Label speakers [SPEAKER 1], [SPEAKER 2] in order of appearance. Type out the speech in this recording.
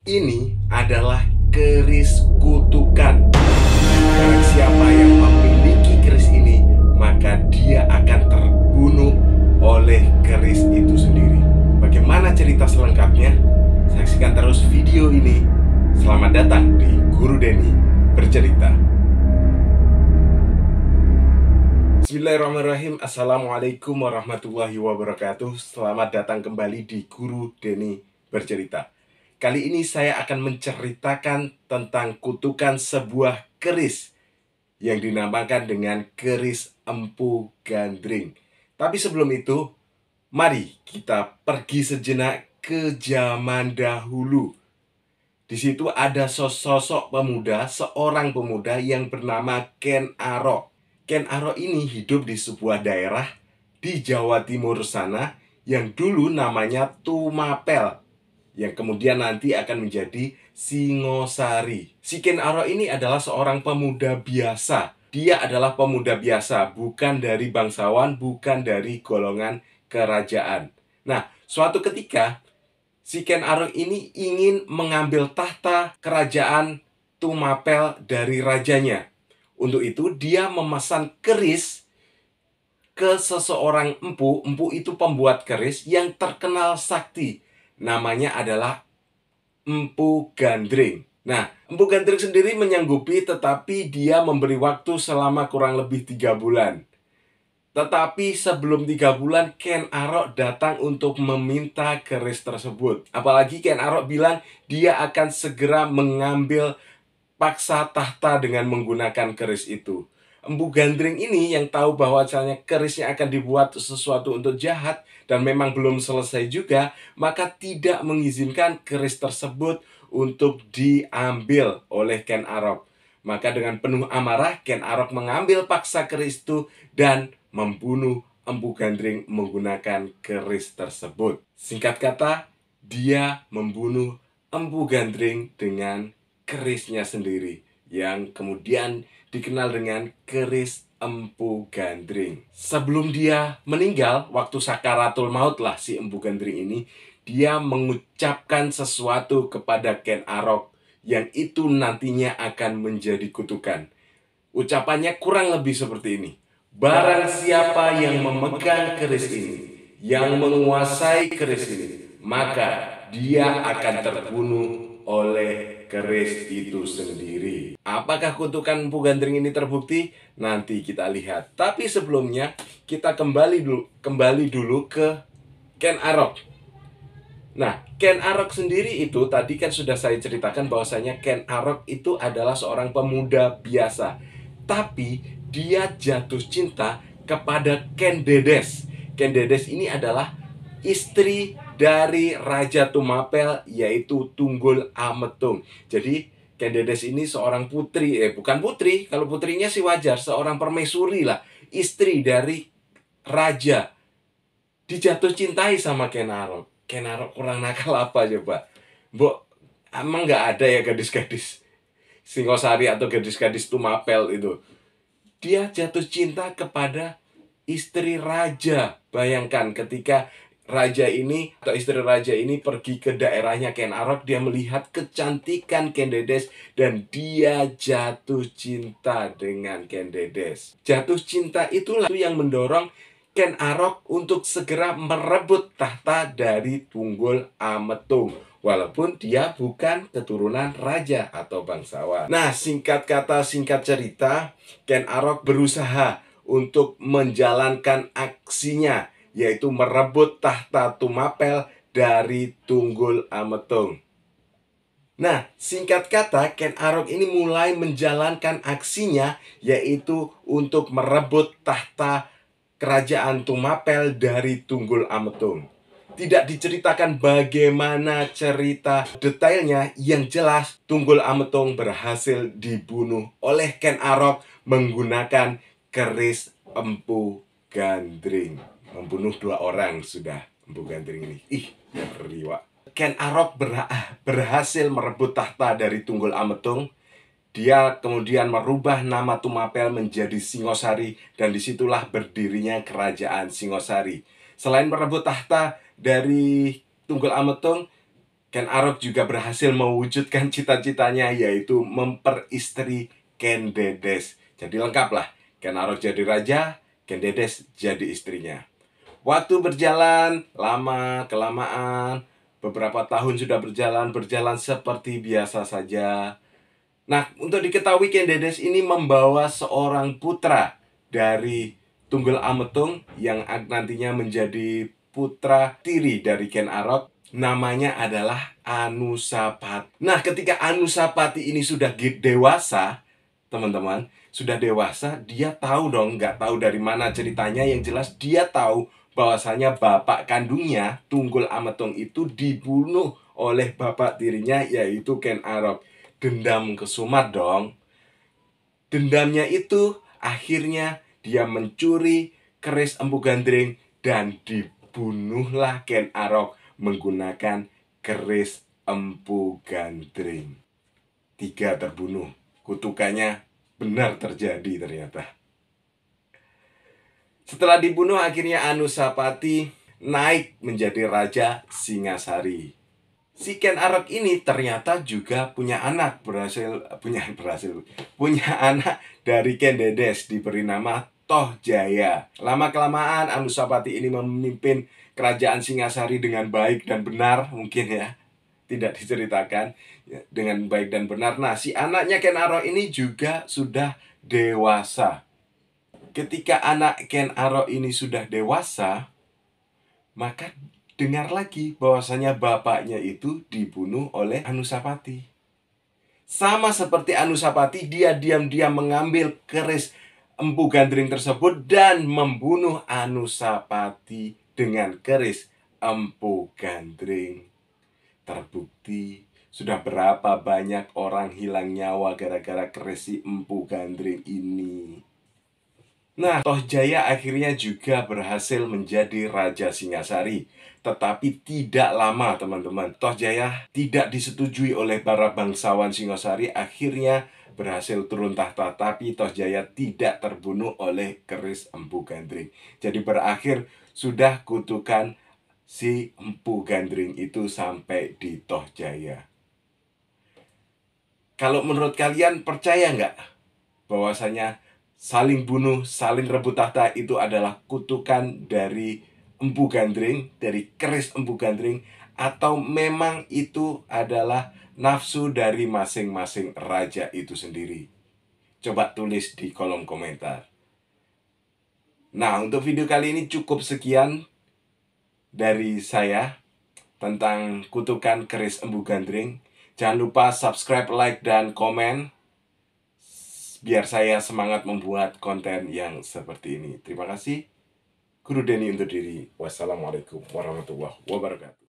[SPEAKER 1] Ini adalah keris kutukan. Barang siapa yang memiliki keris ini, maka dia akan terbunuh oleh keris itu sendiri. Bagaimana cerita selengkapnya? Saksikan terus video ini. Selamat datang di Guru Denny Bercerita. Bismillahirrahmanirrahim. Assalamualaikum warahmatullahi wabarakatuh. Selamat datang kembali di Guru Denny Bercerita. Kali ini saya akan menceritakan tentang kutukan sebuah keris yang dinamakan dengan keris Empu Gandring. Tapi sebelum itu, mari kita pergi sejenak ke zaman dahulu. Di situ ada sosok pemuda, seorang pemuda yang bernama Ken Arok. Ken Arok ini hidup di sebuah daerah di Jawa Timur sana yang dulu namanya Tumapel, yang kemudian nanti akan menjadi Singosari. Si Ken Arok ini adalah seorang pemuda biasa. Dia adalah pemuda biasa, bukan dari bangsawan, bukan dari golongan kerajaan. Nah, suatu ketika si Ken Arok ini ingin mengambil tahta kerajaan Tumapel dari rajanya. Untuk itu dia memesan keris ke seseorang empu. Empu itu pembuat keris yang terkenal sakti. Namanya adalah Empu Gandring. Nah, Empu Gandring sendiri menyanggupi, tetapi dia memberi waktu selama kurang lebih 3 bulan. Tetapi sebelum 3 bulan, Ken Arok datang untuk meminta keris tersebut. Apalagi Ken Arok bilang dia akan segera mengambil paksa tahta dengan menggunakan keris itu. Empu Gandring ini yang tahu bahwasanya kerisnya akan dibuat sesuatu untuk jahat dan memang belum selesai juga, maka tidak mengizinkan keris tersebut untuk diambil oleh Ken Arok. Maka dengan penuh amarah, Ken Arok mengambil paksa keris itu dan membunuh Empu Gandring menggunakan keris tersebut. Singkat kata, dia membunuh Empu Gandring dengan kerisnya sendiri, yang kemudian dikenal dengan keris Empu Gandring. Sebelum dia meninggal, waktu sakaratul maut lah si Empu Gandring ini, dia mengucapkan sesuatu kepada Ken Arok yang itu nantinya akan menjadi kutukan. Ucapannya kurang lebih seperti ini. Barang siapa yang memegang keris ini, yang menguasai keris ini, maka dia akan terbunuh oleh keris itu sendiri. Apakah kutukan Empu Gandring ini terbukti? Nanti kita lihat. Tapi sebelumnya kita kembali dulu ke Ken Arok. Nah, Ken Arok sendiri itu tadi kan sudah saya ceritakan bahwasanya Ken Arok itu adalah seorang pemuda biasa. Tapi dia jatuh cinta kepada Ken Dedes. Ken Dedes ini adalah istri dari Raja Tumapel, yaitu Tunggul Ametung. Jadi Ken Dedes ini seorang putri, bukan putri, kalau putrinya sih wajar, seorang permaisuri lah, istri dari raja. Dijatuh cintai sama Ken Arok. Ken Arok kurang nakal apa coba? Mbok, emang nggak ada ya gadis-gadis Singosari atau gadis-gadis Tumapel itu? Dia jatuh cinta kepada istri raja. Bayangkan ketika raja ini atau istri raja ini pergi ke daerahnya Ken Arok, dia melihat kecantikan Ken Dedes dan dia jatuh cinta dengan Ken Dedes. Jatuh cinta itulah yang mendorong Ken Arok untuk segera merebut tahta dari Tunggul Ametung, walaupun dia bukan keturunan raja atau bangsawan. Nah, singkat kata, singkat cerita, Ken Arok berusaha untuk menjalankan aksinya, yaitu merebut tahta Tumapel dari Tunggul Ametung. Nah, singkat kata, Ken Arok ini mulai menjalankan aksinya, yaitu untuk merebut tahta kerajaan Tumapel dari Tunggul Ametung. Tidak diceritakan bagaimana cerita detailnya, yang jelas Tunggul Ametung berhasil dibunuh oleh Ken Arok menggunakan keris Empu Gandring. Membunuh 2 orang sudah Empu Gandring ini. Ngeri, Wak. Ken Arok berhasil merebut tahta dari Tunggul Ametung. Dia kemudian merubah nama Tumapel menjadi Singosari, dan disitulah berdirinya kerajaan Singosari. Selain merebut tahta dari Tunggul Ametung, Ken Arok juga berhasil mewujudkan cita-citanya, yaitu memperistri Ken Dedes. Jadi lengkap lah, Ken Arok jadi raja, Ken Dedes jadi istrinya. Waktu berjalan, lama-kelamaan, beberapa tahun sudah berjalan seperti biasa saja. Nah, untuk diketahui Ken Dedes ini membawa seorang putra dari Tunggul Ametung yang nantinya menjadi putra tiri dari Ken Arok. Namanya adalah Anusapati. Nah, ketika Anusapati ini sudah dewasa, teman-teman, sudah dewasa, dia tahu dong, nggak tahu dari mana ceritanya, yang jelas dia tahu bahwasanya bapak kandungnya, Tunggul Ametung itu dibunuh oleh bapak tirinya, yaitu Ken Arok. Dendam kesumat dong. Dendamnya itu akhirnya dia mencuri keris Empu Gandring dan dibunuhlah Ken Arok menggunakan keris Empu Gandring. 3 terbunuh. Kutukannya benar terjadi ternyata. Setelah dibunuh, akhirnya Anusapati naik menjadi Raja Singasari. Si Ken Arok ini ternyata juga punya anak, punya anak dari Ken Dedes, diberi nama Toh Jaya. Lama-kelamaan Anusapati ini memimpin kerajaan Singasari dengan baik dan benar, mungkin ya, tidak diceritakan ya, dengan baik dan benar. Nah, si anaknya Ken Arok ini juga sudah dewasa. Ketika anak Ken Arok ini sudah dewasa, maka dengar lagi bahwasanya bapaknya itu dibunuh oleh Anusapati. Sama seperti Anusapati, dia diam-diam mengambil keris Empu Gandring tersebut dan membunuh Anusapati dengan keris Empu Gandring. Terbukti sudah berapa banyak orang hilang nyawa gara-gara keris si Empu Gandring ini. Nah, Toh Jaya akhirnya juga berhasil menjadi Raja Singasari. Tetapi tidak lama, teman-teman. Toh Jaya tidak disetujui oleh para bangsawan Singasari. Akhirnya berhasil turun tahta. Tapi Toh Jaya tidak terbunuh oleh keris Empu Gandring. Jadi berakhir sudah kutukan si Empu Gandring itu sampai di Toh Jaya. Kalau menurut kalian percaya nggak bahwasanya saling bunuh, saling rebut tahta itu adalah kutukan dari Empu Gandring, dari keris Empu Gandring, atau memang itu adalah nafsu dari masing-masing raja itu sendiri? Coba tulis di kolom komentar. Nah, untuk video kali ini cukup sekian dari saya tentang kutukan keris Empu Gandring. Jangan lupa subscribe, like, dan komen biar saya semangat membuat konten yang seperti ini. Terima kasih. Guru Denny undur diri. Wassalamualaikum warahmatullahi wabarakatuh.